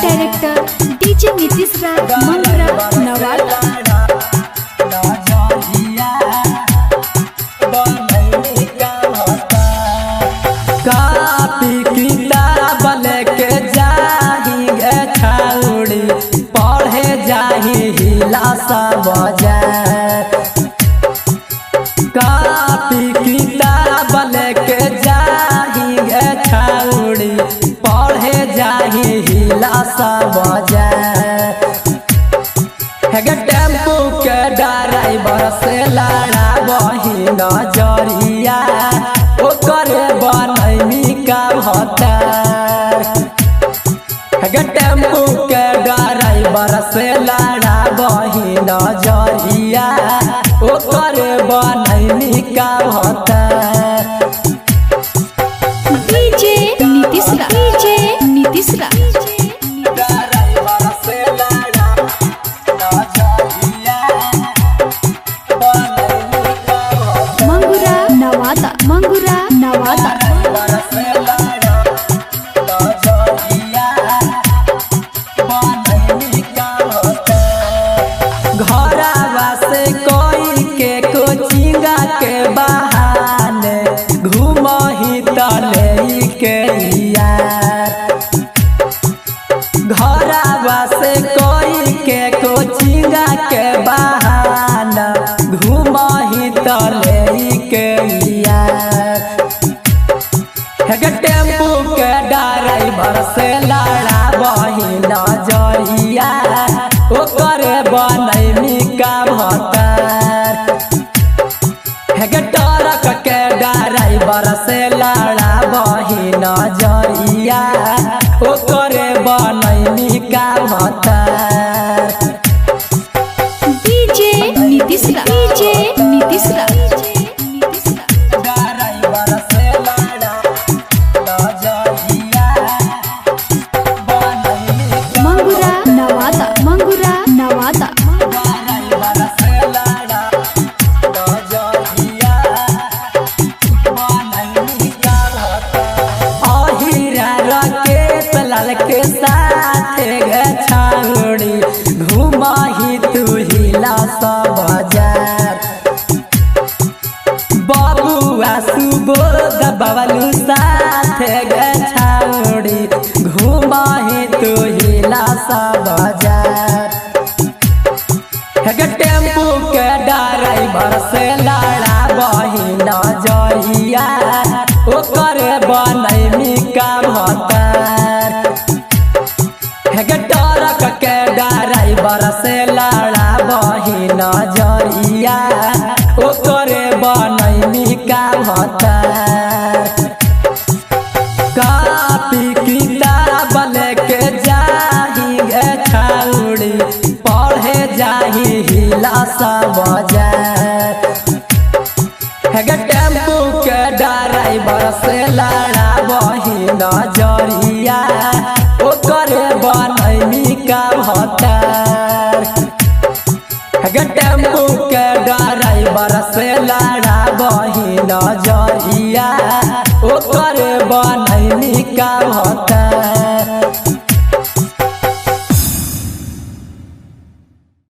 Director DJ Nitish राज Mangra Nawada. Copy किताब लेके जाही गे छौड़ी पढ़े जाही हिला सब कापी किताब लेके जाही गे छौड़ी पढ़े जाही हिला सब टेम्पू के ड्राइवर से लड़ा बही नजरिया ओकरे बनैमी का भतार। टेम्पू के ड्राइवर से लड़ा बही नजरिया ओकरे बनैमी का भतार। डीजे नीतीश राज मंगुरा नवादा। घरवा से कोई के कोचिंगा के बहाने घूमही तले के यार। घरवा से कोई के कोचिंगा के बहाना घूमही तले के टेम्पू के ड्राइवर से लड़ा बही नजरिया ओकरे बनैमी का भतार। ट्रक के ड्राइवर से लड़ा बही नजरिया ओकरे बनैमी का भतार। डीजे नीतीश राज मंगुरा नवादा। लाल के साथ गे छौड़ी घूमही तू हिला सब बबुआ सुबोध बबलू साथ गे छौड़ी घूमही तू हिला सब टेम्पू के ड्राइवर से लड़ा बही नजरिया ओकरे बनैमी का भतार। ट्रक के ड्राइवर से लड़ा बही नजरिया ओकरे बनैमी का भतार। कापी किताब लेके जाही गे छौड़ी पढ़े जाही हिला सब टेम्पू के ड्राइवर से लड़ा बही नजरिया ओकरे बनैमी का भतार। टेम्पू के ड्राइवर से लड़ा बही नजरिया ओकरे बनैमी का भतार।